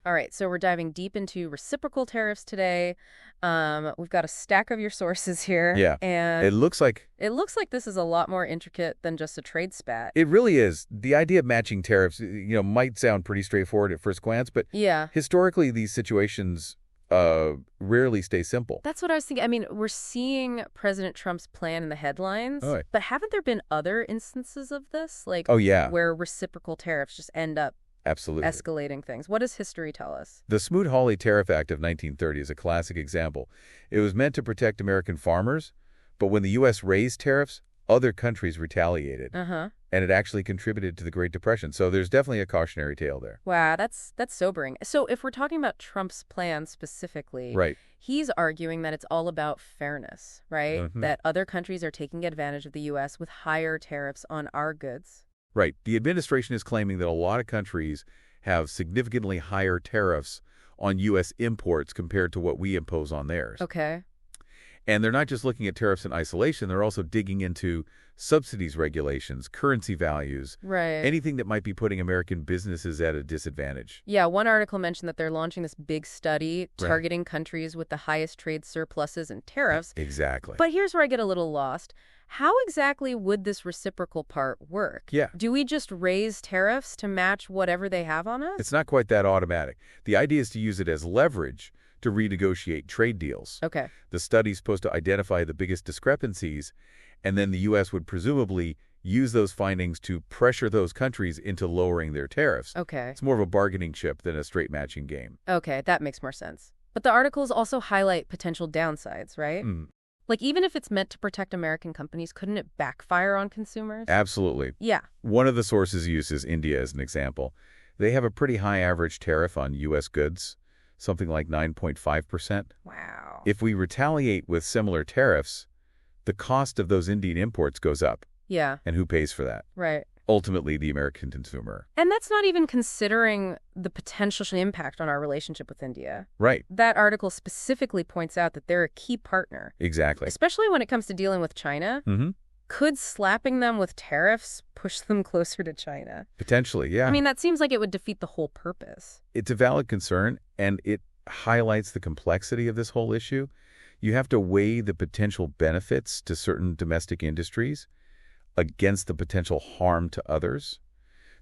All right, so we're diving deep into reciprocal tariffs today. We've got a stack of your sources here, Yeah. It and looks like it looks like this is a lot more intricate than just a trade spat. it really is. The idea of matching tariffs, might sound pretty straightforward at first glance, but Yeah, historically these situations rarely stay simple. that's what I was thinking. I mean, we're seeing President Trump's plan in the Oh, headlines, right. but haven't there been other instances of this, like Oh, yeah, where reciprocal tariffs just end up absolutely. escalating things? What does history tell us? The Smoot-Hawley Tariff Act of 1930 is a classic example. It was meant to protect American farmers, but when the U.S. raised tariffs, other countries retaliated, Uh-huh. and it actually contributed to the Great Depression. So there's definitely a cautionary tale there. Wow, that's sobering. So if we're talking about Trump's plan specifically, Right. he's arguing that it's all about fairness, right? Mhm. That other countries are taking advantage of the U.S. with higher tariffs on our goods. Right. The administration is claiming that a lot of countries have significantly higher tariffs on U.S. imports compared to what we impose on theirs. Okay. And they're not just looking at tariffs in isolation, they're also digging into subsidies regulations, currency values, Right. anything that might be putting American businesses at a disadvantage. Yeah, one article mentioned that they're launching this big study Right. targeting countries with the highest trade surpluses and tariffs. Exactly. But here's where I get a little lost. How exactly would this reciprocal part work? Yeah. Do we just raise tariffs to match whatever they have on us? It's not quite that automatic. The idea is to use it as leverage to renegotiate trade deals. Okay. The study's supposed to identify the biggest discrepancies, and then the U.S. would presumably use those findings to pressure those countries into lowering their tariffs. Okay. It's more of a bargaining chip than a straight matching game. Okay, that makes more sense. But the articles also highlight potential downsides, right? Like, even if it's meant to protect American companies, couldn't it backfire on consumers? Absolutely. Yeah. One of the sources used is India as an example. They have a pretty high average tariff on U.S. goods, something like 9.5%. Wow. If we retaliate with similar tariffs, the cost of those Indian imports goes up. Yeah, And who pays for that? right. Ultimately, the American consumer. And that's not even considering the potential impact on our relationship with India. Right. That article specifically points out that they're a key partner, Exactly. especially when it comes to dealing with China. Mm-hmm. Could slapping them with tariffs push them closer to China? Potentially, yeah. I mean, that seems like it would defeat the whole purpose. It's a valid concern, and it highlights the complexity of this whole issue. You have to weigh the potential benefits to certain domestic industries against the potential harm to others,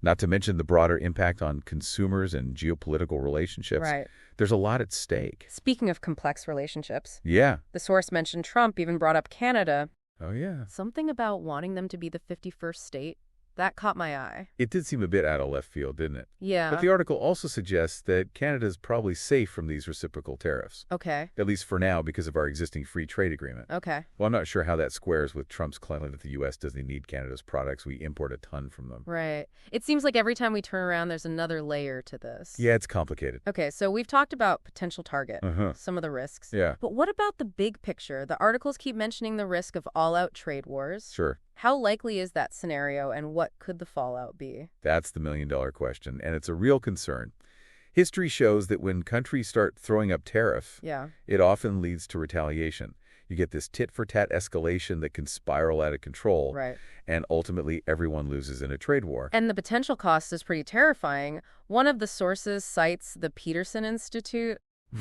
not to mention the broader impact on consumers and geopolitical relationships. Right. There's a lot at stake. Speaking of complex relationships, Yeah. the source mentioned Trump even brought up Canada. Oh, yeah. Something about wanting them to be the 51st state. That caught my eye. It did seem a bit out of left field, didn't it? Yeah. But the article also suggests that Canada is probably safe from these reciprocal tariffs, Okay. at least for now because of our existing free trade agreement. Okay. Well, I'm not sure how that squares with Trump's claim that the U.S. doesn't need Canada's products. We import a ton from them. Right. It seems like every time we turn around, there's another layer to this. Yeah, it's complicated. Okay, so we've talked about potential target, Uh-huh. some of the risks. Yeah, But what about the big picture? The articles keep mentioning the risk of all-out trade wars. sure. How likely is that scenario, and what could the fallout be? That's the million-dollar question, and it's a real concern. History shows that when countries start throwing up tariff, Yeah. it often leads to retaliation. You get this tit-for-tat escalation that can spiral out of control, Right. and ultimately everyone loses in a trade war. And the potential cost is pretty terrifying. One of the sources cites the Peterson Institute.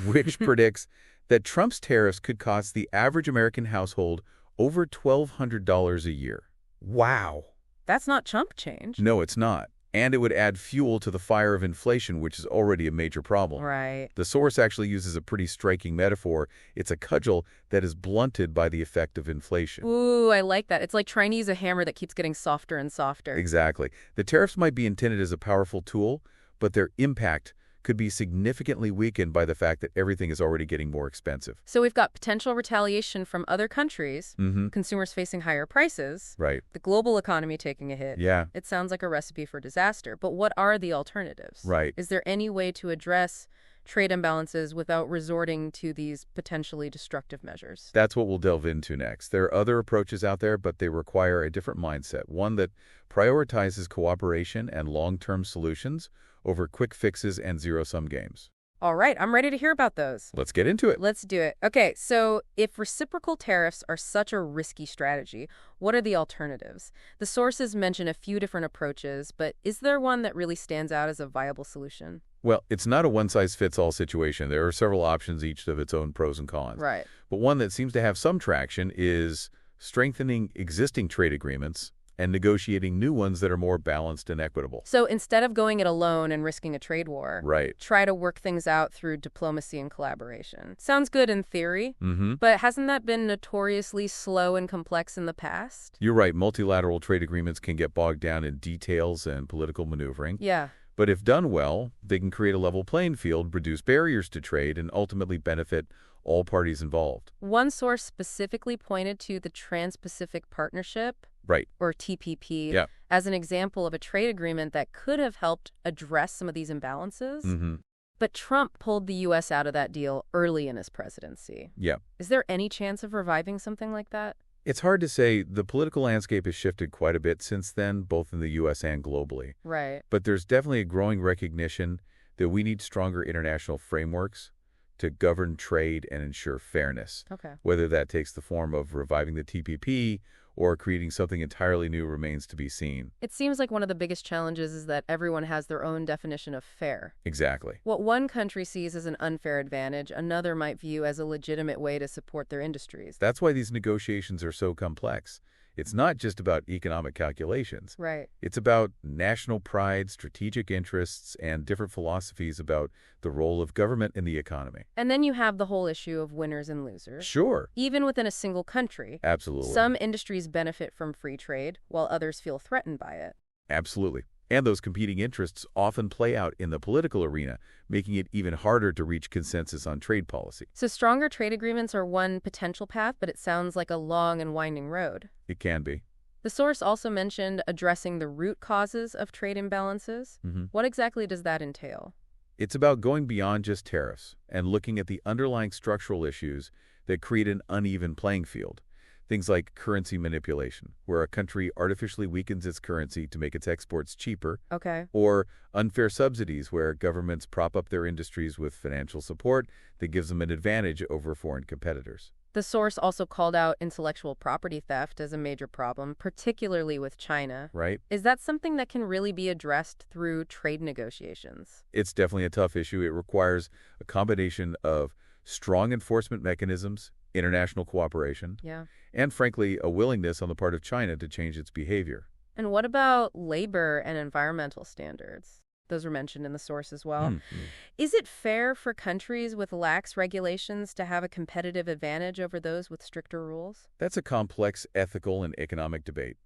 Which predicts that Trump's tariffs could cost the average American household over $1,200 a year. Wow. That's not chump change. No, it's not. And it would add fuel to the fire of inflation, which is already a major problem. Right. The source actually uses a pretty striking metaphor. It's a cudgel that is blunted by the effect of inflation. Ooh, I like that. It's like trying to use a hammer that keeps getting softer and softer. Exactly. The tariffs might be intended as a powerful tool, but their impact could be significantly weakened by the fact that everything is already getting more expensive. So we've got potential retaliation from other countries, Mm-hmm. consumers facing higher prices, Right. the global economy taking a hit. Yeah. It sounds like a recipe for disaster. But what are the alternatives? Right. Is there any way to address trade imbalances without resorting to these potentially destructive measures? That's what we'll delve into next. There are other approaches out there, but they require a different mindset, one that prioritizes cooperation and long-term solutions over quick fixes and zero-sum games. All right, I'm ready to hear about those. Let's get into it. Let's do it. Okay, so if reciprocal tariffs are such a risky strategy, what are the alternatives? The sources mention a few different approaches, but is there one that really stands out as a viable solution? Well, it's not a one-size-fits-all situation. There are several options, each of its own pros and cons. Right. But one that seems to have some traction is strengthening existing trade agreements and negotiating new ones that are more balanced and equitable. So instead of going it alone and risking a trade war, Right. try to work things out through diplomacy and collaboration. Sounds good in theory, Mm-hmm. but hasn't that been notoriously slow and complex in the past? You're right. Multilateral trade agreements can get bogged down in details and political maneuvering. Yeah. But if done well, they can create a level playing field, reduce barriers to trade, and ultimately benefit all parties involved. One source specifically pointed to the Trans-Pacific Partnership, Right. or TPP, Yeah. as an example of a trade agreement that could have helped address some of these imbalances. Mm-hmm. But Trump pulled the U.S. out of that deal early in his presidency. Yeah. Is there any chance of reviving something like that? It's hard to say. The political landscape has shifted quite a bit since then, both in the U.S. and globally. Right. But there's definitely a growing recognition that we need stronger international frameworks to govern trade and ensure fairness. Okay. Whether that takes the form of reviving the TPP or creating something entirely new remains to be seen. It seems like one of the biggest challenges is that everyone has their own definition of fair. Exactly. What one country sees as an unfair advantage, another might view as a legitimate way to support their industries. That's why these negotiations are so complex. It's not just about economic calculations. Right. It's about national pride, strategic interests, and different philosophies about the role of government in the economy. And then you have the whole issue of winners and losers. Sure. Even within a single country, Absolutely. some industries benefit from free trade, while others feel threatened by it. Absolutely. And those competing interests often play out in the political arena, making it even harder to reach consensus on trade policy. So stronger trade agreements are one potential path, but it sounds like a long and winding road. It can be. The source also mentioned addressing the root causes of trade imbalances. Mm-hmm. What exactly does that entail? It's about going beyond just tariffs and looking at the underlying structural issues that create an uneven playing field. Things like currency manipulation, where a country artificially weakens its currency to make its exports cheaper, Okay. or unfair subsidies, where governments prop up their industries with financial support that gives them an advantage over foreign competitors. The source also called out intellectual property theft as a major problem, particularly with China. Right? Is that something that can really be addressed through trade negotiations? It's definitely a tough issue. It requires a combination of strong enforcement mechanisms, international cooperation, Yeah. and frankly, a willingness on the part of China to change its behavior. And what about labor and environmental standards? Those were mentioned in the source as well. Mm-hmm. Is it fair for countries with lax regulations to have a competitive advantage over those with stricter rules? That's a complex ethical and economic debate.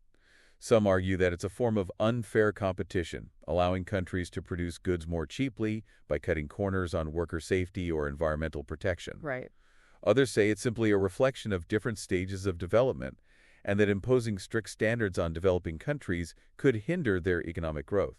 Some argue that it's a form of unfair competition, allowing countries to produce goods more cheaply by cutting corners on worker safety or environmental protection. Right. Others say it's simply a reflection of different stages of development, and that imposing strict standards on developing countries could hinder their economic growth.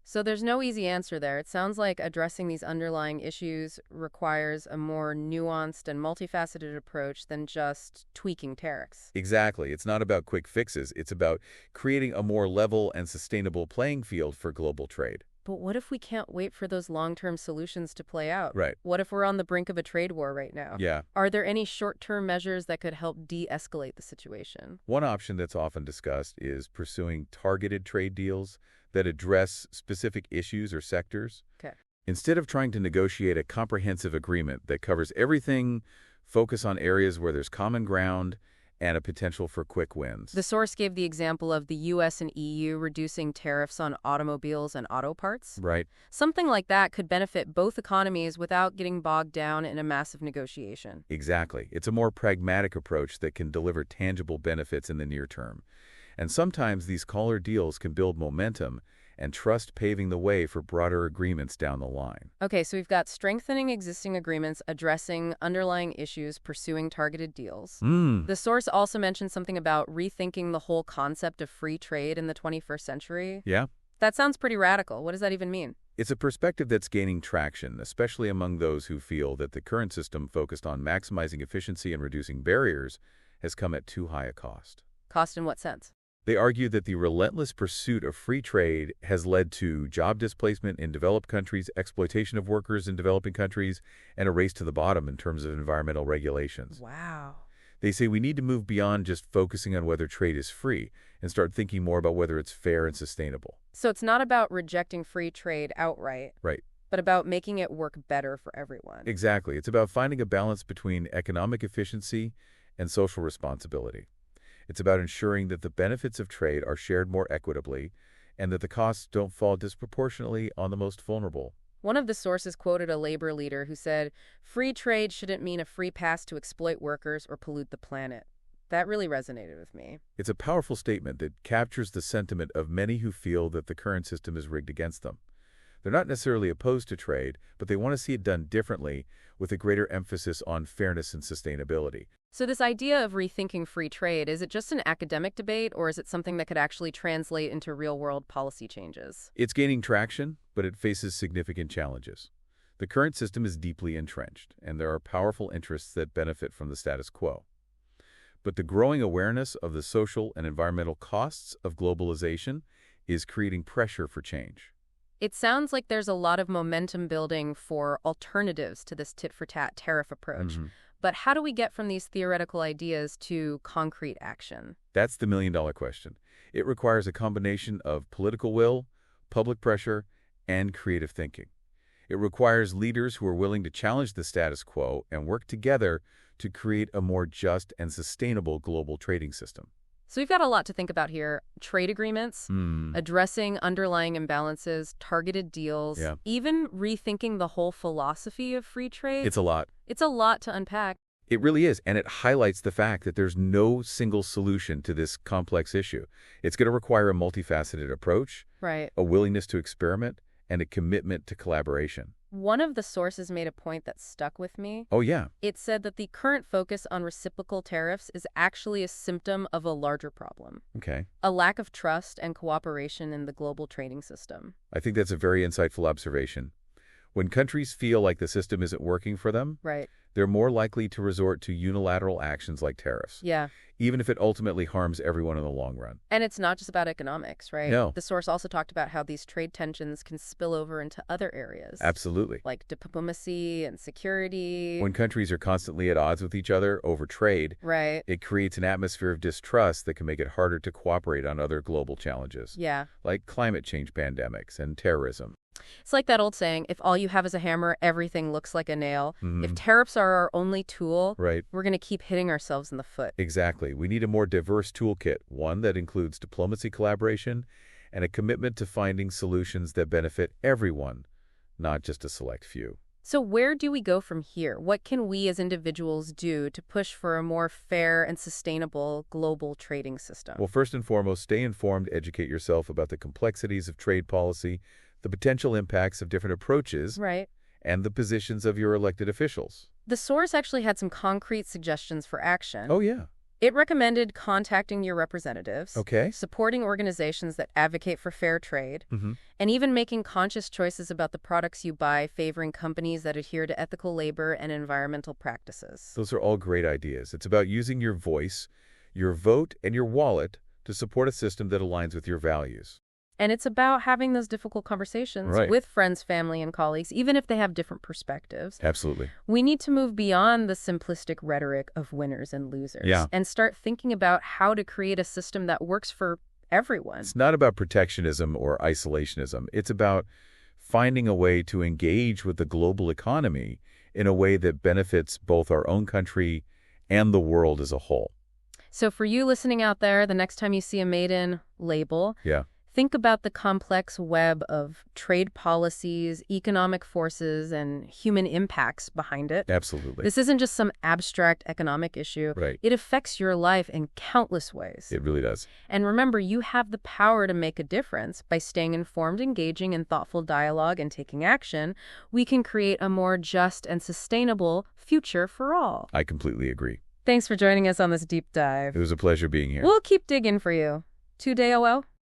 So there's no easy answer there. It sounds like addressing these underlying issues requires a more nuanced and multifaceted approach than just tweaking tariffs. Exactly. It's not about quick fixes. It's about creating a more level and sustainable playing field for global trade. But what if we can't wait for those long-term solutions to play out? Right. What if we're on the brink of a trade war right now? Yeah. Are there any short-term measures that could help de-escalate the situation? One option that's often discussed is pursuing targeted trade deals that address specific issues or sectors. Okay. Instead of trying to negotiate a comprehensive agreement that covers everything, focus on areas where there's common ground and a potential for quick wins. The source gave the example of the U.S. and EU reducing tariffs on automobiles and auto parts. Right. Something like that could benefit both economies without getting bogged down in a massive negotiation. Exactly. It's a more pragmatic approach that can deliver tangible benefits in the near term. And sometimes these smaller deals can build momentum and trust, paving the way for broader agreements down the line. Okay, so we've got strengthening existing agreements, addressing underlying issues, pursuing targeted deals. The source also mentioned something about rethinking the whole concept of free trade in the 21st century. Yeah. That sounds pretty radical. What does that even mean? It's a perspective that's gaining traction, especially among those who feel that the current system focused on maximizing efficiency and reducing barriers has come at too high a cost. Cost in what sense? They argue that the relentless pursuit of free trade has led to job displacement in developed countries, exploitation of workers in developing countries, and a race to the bottom in terms of environmental regulations. Wow. They say we need to move beyond just focusing on whether trade is free and start thinking more about whether it's fair and sustainable. So it's not about rejecting free trade outright. Right. but about making it work better for everyone. Exactly. It's about finding a balance between economic efficiency and social responsibility. It's about ensuring that the benefits of trade are shared more equitably and that the costs don't fall disproportionately on the most vulnerable. One of the sources quoted a labor leader who said, "Free trade shouldn't mean a free pass to exploit workers or pollute the planet." That really resonated with me. It's a powerful statement that captures the sentiment of many who feel that the current system is rigged against them. They're not necessarily opposed to trade, but they want to see it done differently with a greater emphasis on fairness and sustainability. So this idea of rethinking free trade, is it just an academic debate, or is it something that could actually translate into real-world policy changes? It's gaining traction, but it faces significant challenges. The current system is deeply entrenched, and there are powerful interests that benefit from the status quo. But the growing awareness of the social and environmental costs of globalization is creating pressure for change. It sounds like there's a lot of momentum building for alternatives to this tit-for-tat tariff approach. But how do we get from these theoretical ideas to concrete action? That's the million-dollar question. It requires a combination of political will, public pressure, and creative thinking. It requires leaders who are willing to challenge the status quo and work together to create a more just and sustainable global trading system. So we've got a lot to think about here. Trade agreements, addressing underlying imbalances, targeted deals, even rethinking the whole philosophy of free trade. It's a lot. It's a lot to unpack. It really is, and it highlights the fact that there's no single solution to this complex issue. It's going to require a multifaceted approach, Right. a willingness to experiment, and a commitment to collaboration. One of the sources made a point that stuck with me. Oh, yeah. It said that the current focus on reciprocal tariffs is actually a symptom of a larger problem. Okay. A lack of trust and cooperation in the global trading system. I think that's a very insightful observation. When countries feel like the system isn't working for them, Right. they're more likely to resort to unilateral actions like tariffs, Yeah. even if it ultimately harms everyone in the long run. And it's not just about economics, right? No. The source also talked about how these trade tensions can spill over into other areas. Absolutely. Like diplomacy and security. When countries are constantly at odds with each other over trade, Right. it creates an atmosphere of distrust that can make it harder to cooperate on other global challenges, Yeah. like climate change pandemics and terrorism. It's like that old saying, if all you have is a hammer, everything looks like a nail. If tariffs are our only tool, Right. we're going to keep hitting ourselves in the foot. Exactly. We need a more diverse toolkit, one that includes diplomacy collaboration and a commitment to finding solutions that benefit everyone, not just a select few. So where do we go from here? What can we as individuals do to push for a more fair and sustainable global trading system? Well, first and foremost, stay informed, educate yourself about the complexities of trade policy, the potential impacts of different approaches, Right. and the positions of your elected officials. The source actually had some concrete suggestions for action. Oh, yeah. It recommended contacting your representatives, Okay. supporting organizations that advocate for fair trade, Mm-hmm. and even making conscious choices about the products you buy, favoring companies that adhere to ethical labor and environmental practices. Those are all great ideas. It's about using your voice, your vote, and your wallet to support a system that aligns with your values. And it's about having those difficult conversations Right. with friends, family, and colleagues, even if they have different perspectives. Absolutely. We need to move beyond the simplistic rhetoric of winners and losers and start thinking about how to create a system that works for everyone. It's not about protectionism or isolationism. It's about finding a way to engage with the global economy in a way that benefits both our own country and the world as a whole. So for you listening out there, the next time you see a Made in label, Yeah. think about the complex web of trade policies, economic forces, and human impacts behind it. Absolutely. This isn't just some abstract economic issue. Right. It affects your life in countless ways. It really does. And remember, you have the power to make a difference. By staying informed, engaging in thoughtful dialogue, and taking action, we can create a more just and sustainable future for all. I completely agree. Thanks for joining us on this deep dive. It was a pleasure being here. We'll keep digging for you. 2-day OL?